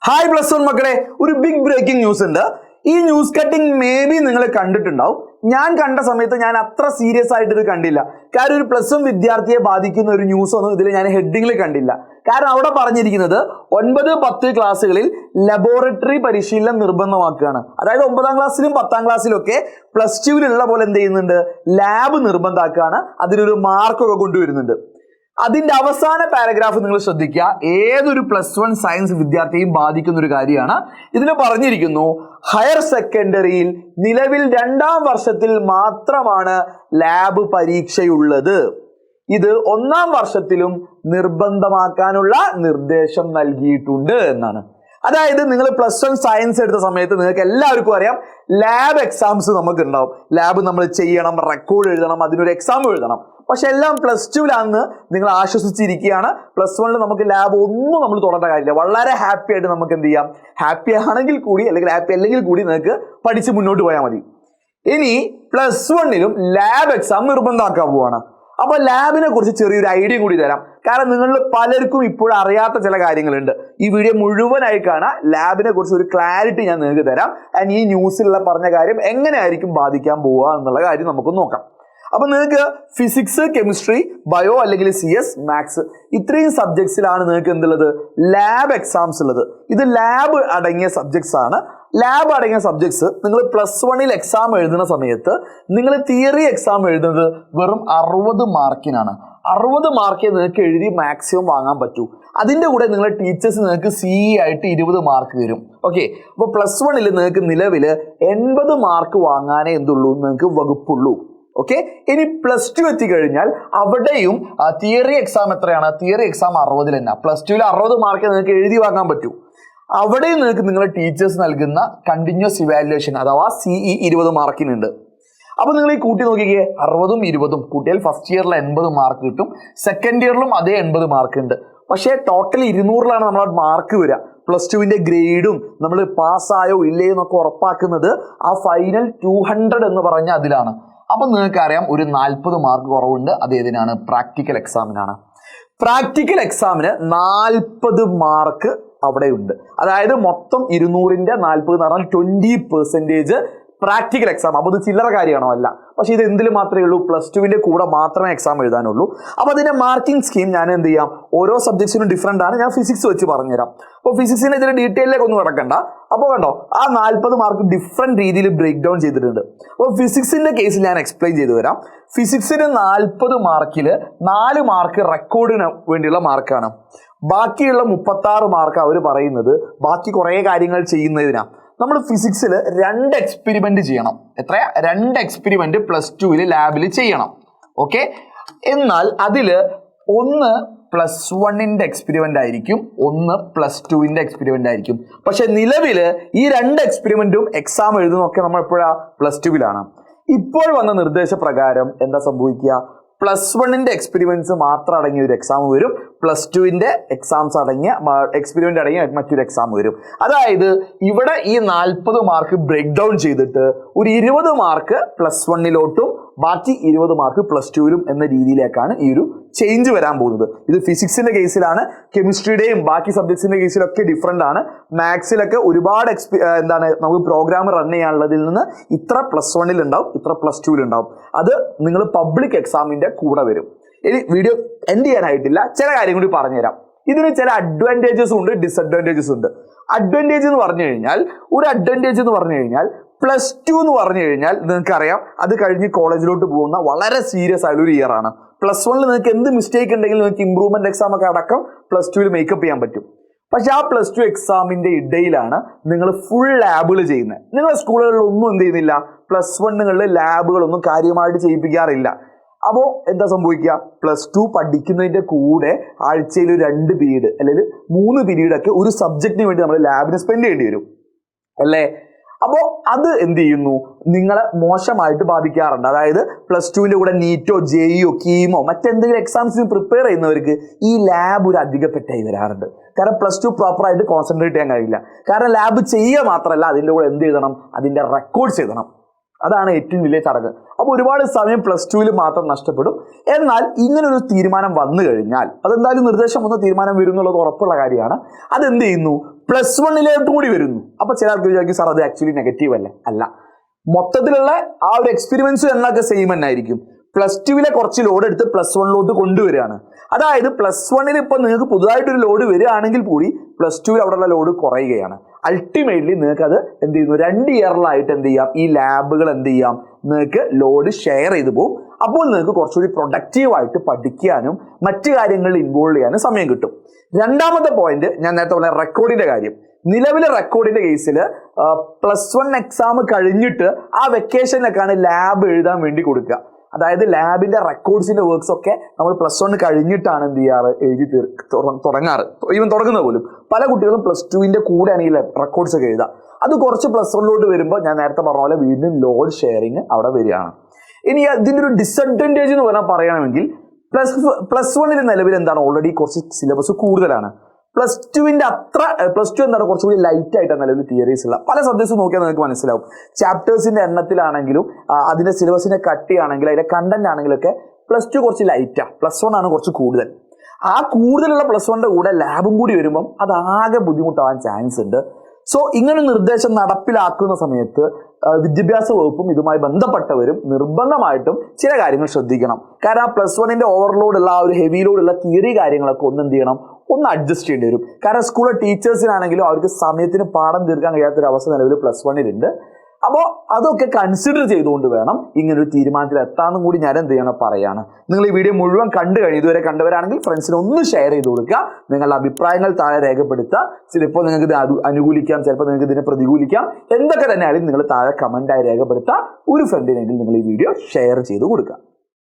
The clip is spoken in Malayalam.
ഹായ് പ്ലസ് വൺ മക്കളെ, ഒരു ബിഗ് ബ്രേക്കിംഗ് ന്യൂസ് ഉണ്ട്. ഈ ന്യൂസ് കട്ടിംഗ് മേ ബി നിങ്ങൾ കണ്ടിട്ടുണ്ടാവും. ഞാൻ കണ്ട സമയത്ത് ഞാൻ അത്ര സീരിയസ് ആയിട്ട് ഇത് കണ്ടില്ല. കാരണം ഒരു പ്ലസ് വൺ വിദ്യാർത്ഥിയെ ബാധിക്കുന്ന ഒരു ന്യൂസ് ഒന്നും ഇതിൽ ഞാൻ ഹെഡിങ്ങിൽ കണ്ടില്ല. കാരണം അവിടെ പറഞ്ഞിരിക്കുന്നത് 9-10 ക്ലാസ്സുകളിൽ ലബോറട്ടറി പരിശീലനം നിർബന്ധമാക്കുകയാണ്. അതായത് 9ാം ക്ലാസ്സിലും 10ാം ക്ലാസ്സിലും ഒക്കെ പ്ലസ് ടുവിലുള്ള പോലെ എന്ത് ചെയ്യുന്നുണ്ട്, ലാബ് നിർബന്ധമാക്കുകയാണ്. അതിനൊരു മാർക്കൊക്കെ കൊണ്ടുവരുന്നുണ്ട്. അതിന്റെ അവസാന പാരഗ്രാഫ് നിങ്ങൾ ശ്രദ്ധിക്കുക. ഏതൊരു പ്ലസ് വൺ സയൻസ് വിദ്യാർത്ഥിയും ബാധിക്കുന്ന ഒരു കാര്യമാണ്. ഇതിൽ പറഞ്ഞിരിക്കുന്നു, ഹയർ സെക്കൻഡറിയിൽ നിലവിൽ 2ാം വർഷത്തിൽ മാത്രമാണ് ലാബ് പരീക്ഷയുള്ളത്. ഇത് 1ാം വർഷത്തിലും നിർബന്ധമാക്കാനുള്ള നിർദ്ദേശം നൽകിയിട്ടുണ്ട് എന്നാണ്. അതായത് നിങ്ങൾ പ്ലസ് വൺ സയൻസ് എടുത്ത സമയത്ത് നിങ്ങൾക്ക് എല്ലാവർക്കും അറിയാം, ലാബ് എക്സാംസ് നമുക്ക് ഉണ്ടാവും. ലാബ് നമ്മൾ ചെയ്യണം, റെക്കോർഡ് എഴുതണം, അതിനൊരു എക്സാം എഴുതണം. പക്ഷെ എല്ലാം പ്ലസ് ടുവിലാണെന്ന് നിങ്ങൾ ആശ്വസിച്ചിരിക്കുകയാണ്. പ്ലസ് വണ്ണിൽ നമുക്ക് ലാബ് ഒന്നും നമ്മൾ തുടരേണ്ട കാര്യമില്ല. വളരെ ഹാപ്പി ആയിട്ട് നമുക്ക് എന്ത് ചെയ്യാം, ഹാപ്പി ആണെങ്കിൽ കൂടി അല്ലെങ്കിൽ ഹാപ്പി അല്ലെങ്കിൽ കൂടി നിങ്ങൾക്ക് പഠിച്ച് മുന്നോട്ട് പോയാൽ മതി. ഇനി പ്ലസ് വണ്ണിലും ലാബ് എക്സാം നിർബന്ധമാക്കാൻ പോവാണ്. അപ്പൊ ലാബിനെ കുറിച്ച് ചെറിയൊരു ഐഡിയ കൂടി തരാം. കാരണം നിങ്ങൾ പലർക്കും ഇപ്പോഴും അറിയാത്ത ചില കാര്യങ്ങളുണ്ട്. ഈ വീഡിയോ മുഴുവനായി കാണാം. ലാബിനെ കുറിച്ച് ഒരു ക്ലാരിറ്റി ഞാൻ നിങ്ങൾക്ക് തരാം. ആൻഡ് ഈ ന്യൂസിലുള്ള പറഞ്ഞ കാര്യം എങ്ങനെയായിരിക്കും ബാധിക്കാൻ പോവുക എന്നുള്ള കാര്യം നമുക്ക് നോക്കാം. അപ്പൊ നിങ്ങൾക്ക് ഫിസിക്സ്, കെമിസ്ട്രി, ബയോ അല്ലെങ്കിൽ CS, മാത്സ് ഇത്രയും സബ്ജക്ട്സിലാണ് നിങ്ങൾക്ക് എന്തുള്ളത്, ലാബ് എക്സാംസ് ഉള്ളത്. ഇത് ലാബ് അടങ്ങിയ സബ്ജക്ട്സ് ആണ്. ലാബ് അടങ്ങിയ സബ്ജക്ട്സ് നിങ്ങൾ പ്ലസ് വണ്ണിൽ എക്സാം എഴുതുന്ന സമയത്ത് നിങ്ങൾ തിയറി എക്സാം എഴുതുന്നത് വെറും 60 മാർക്കിനാണ്. 60 മാർക്കേ നിങ്ങൾക്ക് എഴുതി മാക്സിമം വാങ്ങാൻ പറ്റൂ. അതിന്റെ കൂടെ നിങ്ങളെ ടീച്ചേഴ്സ് നിങ്ങൾക്ക് CE ആയിട്ട് 20 മാർക്ക് തരും. ഓക്കെ, അപ്പോൾ പ്ലസ് വണ്ണിൽ നിങ്ങൾക്ക് നിലവിൽ 80 മാർക്ക് വാങ്ങാനേ എന്തുള്ളൂ, നിങ്ങൾക്ക് വകുപ്പുള്ളൂ. ഓക്കെ, ഇനി പ്ലസ് ടു എത്തിക്കഴിഞ്ഞാൽ അവിടെയും തിയറി എക്സാം എത്രയാണ്, തിയറി എക്സാം 60 തന്നെ. പ്ലസ് ടുവിൽ 60 മാർക്ക് നിങ്ങൾക്ക് എഴുതി വാങ്ങാൻ പറ്റൂ. അവിടെയും നിങ്ങൾക്ക് നിങ്ങളുടെ ടീച്ചേഴ്സ് നൽകുന്ന കണ്ടിന്യൂസ് ഇവാലുവേഷൻ അഥവാ CE 20 മാർക്കിനുണ്ട്. അപ്പൊ നിങ്ങൾ ഈ കൂട്ടി നോക്കിക്കേ, 60ഉം 20ഉം കൂട്ടിയാൽ ഫസ്റ്റ് ഇയറിൽ 80 മാർക്ക് കിട്ടും. സെക്കൻഡ് ഇയറിലും അതേ 80 മാർക്ക് ഉണ്ട്. പക്ഷേ ടോട്ടൽ 200ലാണ് നമ്മളെ മാർക്ക് വരിക. പ്ലസ് ടുവിന്റെ ഗ്രേഡും നമ്മൾ പാസ്സായോ ഇല്ലയോ എന്നൊക്കെ ഉറപ്പാക്കുന്നത് ആ ഫൈനൽ 200 എന്ന് പറഞ്ഞ അതിലാണ്. അപ്പൊ നിങ്ങൾക്കറിയാം ഒരു 40 മാർക്ക് കുറവുണ്ട്. അത് ഏതിനാണ്, പ്രാക്ടിക്കൽ എക്സാമിനാണ്. പ്രാക്ടിക്കൽ എക്സാമിന് 40 മാർക്ക് അവിടെയുണ്ട്. അതായത് മൊത്തം 200ന്റെ 40 എന്ന് പറഞ്ഞാൽ 20% പ്രാക്ടിക്കൽ എക്സാം. അപ്പോൾ ഇത് ചില്ലറ കാര്യമാണോ? അല്ല. പക്ഷെ ഇത് എന്തിൽ മാത്രമേ ഉള്ളൂ, പ്ലസ് ടുവിന്റെ കൂടെ മാത്രമേ എക്സാം എഴുതാനുള്ളൂ. അപ്പൊ അതിന്റെ മാർക്കിംഗ് സ്കീം ഞാൻ എന്ത് ചെയ്യാം, ഓരോ സബ്ജക്ട്സിനും ഡിഫറെന്റ് ആണ്. ഞാൻ ഫിസിക്സ് വെച്ച് പറഞ്ഞുതരാം. അപ്പോൾ ഫിസിക്സിന്റെ ഇതിന്റെ ഡീറ്റെയിലേക്ക് ഒന്നും കിടക്കണ്ട. അപ്പോൾ കണ്ടോ, ആ 40 മാർക്ക് ഡിഫറെന്റ് രീതിയിൽ ബ്രേക്ക് ഡൗൺ ചെയ്തിട്ടുണ്ട്. അപ്പോൾ ഫിസിക്സിന്റെ കേസിൽ ഞാൻ എക്സ്പ്ലെയിൻ ചെയ്തു വരാം. ഫിസിക്സിന് 40 മാർക്കിൽ 4 മാർക്ക് റെക്കോർഡിന് വേണ്ടിയുള്ള മാർക്കാണ്. ബാക്കിയുള്ള 36 മാർക്ക് അവർ പറയുന്നത് ബാക്കി കുറേ കാര്യങ്ങൾ ചെയ്യുന്നതിനാണ്. നമ്മൾ ഫിസിക്സിൽ 2 എക്സ്പെരിമെന്റ് ചെയ്യണം. എത്രയാ, 2 എക്സ്പെരിമെന്റ് പ്ലസ് ടുവിൽ ലാബിൽ ചെയ്യണം. ഓക്കെ, എന്നാൽ അതിൽ ഒന്ന് പ്ലസ് വണ്ണിന്റെ എക്സ്പെരിമെന്റ് ആയിരിക്കും, ഒന്ന് പ്ലസ് ടുവിന്റെ എക്സ്പെരിമെന്റ് ആയിരിക്കും. പക്ഷെ നിലവിൽ ഈ 2 എക്സ്പെരിമെന്റും എക്സാം എഴുതുന്നതൊക്കെ നമ്മൾ എപ്പോഴാ, പ്ലസ് ടുവിലാണ്. ഇപ്പോൾ വന്ന നിർദ്ദേശപ്രകാരം എന്താ സംഭവിക്കുക, പ്ലസ് വണ്ണിന്റെ എക്സ്പെരിമെന്റ്സ് മാത്രം അടങ്ങിയ ഒരു എക്സാം വരും, പ്ലസ് ടുവിന്റെ എക്സാംസ് അടങ്ങിയ എക്സ്പെരിമെന്റ് അടങ്ങിയ മറ്റൊരു എക്സാം വരും. അതായത് ഇവിടെ ഈ 40 മാർക്ക് ബ്രേക്ക് ഡൗൺ ചെയ്തിട്ട് ഒരു 20 മാർക്ക് പ്ലസ് വണ്ണിലോട്ടും ബാക്കി 20 മാർക്ക് പ്ലസ് ടുവിലും എന്ന രീതിയിലേക്കാണ് ഈ ഒരു ചേഞ്ച് വരാൻ പോകുന്നത്. ഇത് ഫിസിക്സിന്റെ കേസിലാണ്. കെമിസ്ട്രിയുടെയും ബാക്കി സബ്ജക്ട്സിന്റെ കേസിലൊക്കെ ഡിഫറെന്റ് ആണ്. മാത്സിലൊക്കെ ഒരുപാട് നമുക്ക് പ്രോഗ്രാം റൺ ചെയ്യാനുള്ളതിൽ നിന്ന് ഇത്ര പ്ലസ് വണ്ണിൽ ഉണ്ടാവും, ഇത്ര പ്ലസ് ടുവിൽ ഉണ്ടാവും. അത് നിങ്ങൾ പബ്ലിക് എക്സാമിന്റെ കൂടെ വരും. ഇനി വീഡിയോ എൻഡ് ചെയ്യാനായിട്ടില്ല, ചില കാര്യം കൂടി പറഞ്ഞുതരാം. ഇതിന് ചില അഡ്വാൻറ്റേജസും ഉണ്ട്, ഡിസഡ്വാൻറ്റേജസും ഉണ്ട്. അഡ്വാൻറ്റേജ് എന്ന് പറഞ്ഞു കഴിഞ്ഞാൽ, ഒരു അഡ്വാൻറ്റേജ് എന്ന് പറഞ്ഞു കഴിഞ്ഞാൽ പ്ലസ് ടു എന്ന് പറഞ്ഞു കഴിഞ്ഞാൽ നിങ്ങൾക്കറിയാം അത് കഴിഞ്ഞ് കോളേജിലോട്ട് പോകുന്ന വളരെ സീരിയസ് ആയുള്ള ഒരു ഇയർ ആണ്. പ്ലസ് വണ്ണിൽ നിങ്ങൾക്ക് എന്ത് മിസ്റ്റേക്ക് ഉണ്ടെങ്കിലും നിങ്ങൾക്ക് ഇംപ്രൂവ്മെന്റ് എക്സാം ഒക്കെ അടക്കം പ്ലസ് ടുവിൽ മേക്കപ്പ് ചെയ്യാൻ പറ്റും. പക്ഷെ ആ പ്ലസ് ടു എക്സാമിന്റെ ഇടയിലാണ് നിങ്ങൾ ഫുൾ ലാബുകൾ ചെയ്യുന്നത്. നിങ്ങളുടെ സ്കൂളുകളിൽ ഒന്നും എന്ത് ചെയ്യുന്നില്ല, പ്ലസ് വണ്ണുകളിൽ ലാബുകളൊന്നും കാര്യമായിട്ട് ചെയ്യിപ്പിക്കാറില്ല. അപ്പോൾ എന്താ സംഭവിക്കുക, പ്ലസ് ടു പഠിക്കുന്നതിന്റെ കൂടെ ആഴ്ചയിൽ 2 പീരീഡ് അല്ലെങ്കിൽ 3 പീരീഡൊക്കെ ഒരു സബ്ജക്റ്റിന് വേണ്ടി നമ്മൾ ലാബിന് സ്പെൻഡ് ചെയ്യേണ്ടി വരും അല്ലേ. അപ്പോൾ അത് എന്ത് ചെയ്യുന്നു, നിങ്ങളെ മോശമായിട്ട് ബാധിക്കാറുണ്ട്. അതായത് പ്ലസ് ടുവിന്റെ കൂടെ നീറ്റോ ജെഇയോ കീമോ മറ്റെന്തെങ്കിലും എക്സാംസിന് പ്രിപ്പയർ ചെയ്യുന്നവർക്ക് ഈ ലാബ് ഒരു അധികപ്പെട്ടായി വരാറുണ്ട്. കാരണം പ്ലസ് ടു പ്രോപ്പറായിട്ട് കോൺസെൻട്രേറ്റ് ചെയ്യാൻ കഴിയില്ല. കാരണം ലാബ് ചെയ്യുക മാത്രമല്ല, അതിൻ്റെ കൂടെ എന്ത് ചെയ്യണം, അതിൻ്റെ റെക്കോർഡ്സ് എഴുതണം. അതാണ് ഏറ്റവും വലിയ ചടങ്ങ്. അപ്പോൾ ഒരുപാട് സമയം പ്ലസ് ടുവിൽ മാത്രം നഷ്ടപ്പെടും. എന്നാൽ ഇങ്ങനൊരു തീരുമാനം വന്നു കഴിഞ്ഞാൽ, അതെന്തായാലും നിർദ്ദേശം വന്ന തീരുമാനം വരും എന്നുള്ളത് ഉറപ്പുള്ള കാര്യമാണ്. അതെന്ത് ചെയ്യുന്നു, +1 കൂടി വരുന്നു. അപ്പൊ ചില ആൾക്ക് വിചാരിക്കും സാർ അത് ആക്ച്വലി നെഗറ്റീവ് അല്ലേ? അല്ല, മൊത്തത്തിലുള്ള ആ ഒരു എക്സ്പെരിമെന്റ്സ് എന്നൊക്കെ സെയിം തന്നെ ആയിരിക്കും. +2 കുറച്ച് ലോഡ് എടുത്ത് +1 കൊണ്ടുവരികയാണ്. അതായത് +1 ഇപ്പൊ നിങ്ങൾക്ക് പുതുതായിട്ടൊരു ലോഡ് വരികയാണെങ്കിൽ കൂടി +2 അവിടെയുള്ള ലോഡ് കുറയുകയാണ്. അൾട്ടിമേറ്റ്ലി നിങ്ങൾക്ക് അത് എന്ത് ചെയ്യുന്നു, 2 ഇയറിലായിട്ട് എന്ത് ചെയ്യാം, ഈ ലാബുകൾ എന്ത് ചെയ്യാം, നിങ്ങൾക്ക് ലോഡ് ഷെയർ ചെയ്തു പോകും. അപ്പോൾ നിങ്ങൾക്ക് കുറച്ചുകൂടി പ്രൊഡക്റ്റീവായിട്ട് പഠിക്കാനും മറ്റു കാര്യങ്ങളിൽ ഇൻവോൾവ് ചെയ്യാനും സമയം കിട്ടും. രണ്ടാമത്തെ പോയിന്റ് ഞാൻ നേരത്തെ പറഞ്ഞ റെക്കോർഡിന്റെ കാര്യം. നിലവിലെ റെക്കോർഡിന്റെ കേസിൽ +1 എക്സാം കഴിഞ്ഞിട്ട് ആ വെക്കേഷനിലൊക്കെയാണ് ലാബ് എഴുതാൻ വേണ്ടി കൊടുക്കുക. അതായത് ലാബിന്റെ റെക്കോർഡ്സിന്റെ വർക്ക്സ് ഒക്കെ നമ്മൾ +1 കഴിഞ്ഞിട്ടാണ് എന്ത് ചെയ്യാറ്, എഴുതി തുടങ്ങാറ്. ഈവൻ തുടങ്ങുന്നത് പോലും പല കുട്ടികളും +2 കൂടെയാണ് ഈ റെക്കോർഡ്സ് ഒക്കെ എഴുതുക. അത് കുറച്ച് +1 വരുമ്പോൾ ഞാൻ നേരത്തെ പറഞ്ഞ പോലെ വീണ്ടും ലോഡ് ഷെയറിങ് അവിടെ വരികയാണ്. ഇനി ഇതിന്റെ ഒരു ഡിസഡ്വാൻറ്റേജ് എന്ന് പറഞ്ഞാൽ പറയണമെങ്കിൽ +1 നിലവിൽ എന്താണ്, ഓൾറെഡി കുറച്ച് സിലബസ് കൂടുതലാണ്. +2 എന്താണ്, കുറച്ചുകൂടി ലൈറ്റ് ആയിട്ടാണ് നിലവിൽ തിയറീസ് ഉള്ള. പല സബ്ജക്ട്സ് നോക്കിയാൽ നിങ്ങൾക്ക് മനസ്സിലാവും. ചാപ്റ്റേഴ്സിന്റെ എണ്ണത്തിലാണെങ്കിലും അതിന്റെ സിലബസിന്റെ കട്ടിയാണെങ്കിലും അതിന്റെ കണ്ടന്റ് ആണെങ്കിലും ഒക്കെ +2 കുറച്ച് ലൈറ്റാ, +1 ആണ് കുറച്ച് കൂടുതൽ. ആ കൂടുതലുള്ള +1 കൂടെ ലാബും കൂടി വരുമ്പം അത് ആകെ ബുദ്ധിമുട്ടാവാൻ ചാൻസ് ഉണ്ട്. സോ ഇങ്ങനെ നിർദ്ദേശം നടപ്പിലാക്കുന്ന സമയത്ത് വിദ്യാഭ്യാസ വകുപ്പും ഇതുമായി ബന്ധപ്പെട്ടവരും നിർബന്ധമായിട്ടും ചില കാര്യങ്ങൾ ശ്രദ്ധിക്കണം. കാരണം ആ +1 ഓവർലോഡുള്ള ആ ഒരു ഹെവി ലോഡുള്ള തിയറി കാര്യങ്ങളൊക്കെ എന്ത് ചെയ്യണം, ഒന്ന് അഡ്ജസ്റ്റ് ചെയ്യേണ്ടി വരും. കാരണം സ്കൂളിലെ ടീച്ചേഴ്സിനാണെങ്കിലും അവർക്ക് സമയത്തിന് പാഠം തീർക്കാൻ കഴിയാത്തൊരു അവസ്ഥ നിലവിൽ +1 ഉണ്ട്. അപ്പോൾ അതൊക്കെ കൺസിഡർ ചെയ്തുകൊണ്ട് വേണം ഇങ്ങനൊരു തീരുമാനത്തിൽ എത്താമെന്നും കൂടി ഞാൻ എന്ത് ചെയ്യണം പറയാണ്. നിങ്ങൾ ഈ വീഡിയോ മുഴുവൻ കണ്ടു കഴിഞ്ഞു, ഇതുവരെ കണ്ടവരാണെങ്കിൽ ഫ്രണ്ട്സിന് ഒന്ന് ഷെയർ ചെയ്ത് കൊടുക്കുക. നിങ്ങളുടെ അഭിപ്രായങ്ങൾ താഴെ രേഖപ്പെടുത്തുക. ചിലപ്പോൾ നിങ്ങൾക്ക് ഇത് അനുകൂലിക്കാം, ചിലപ്പോൾ നിങ്ങൾക്ക് ഇതിനെ പ്രതികൂലിക്കാം. എന്തൊക്കെ തന്നെയാണെങ്കിലും നിങ്ങൾ താഴെ കമന്റായി രേഖപ്പെടുത്തുക. ഒരു ഫ്രണ്ടിനെങ്കിലും നിങ്ങൾ ഈ വീഡിയോ ഷെയർ ചെയ്ത് കൊടുക്കുക.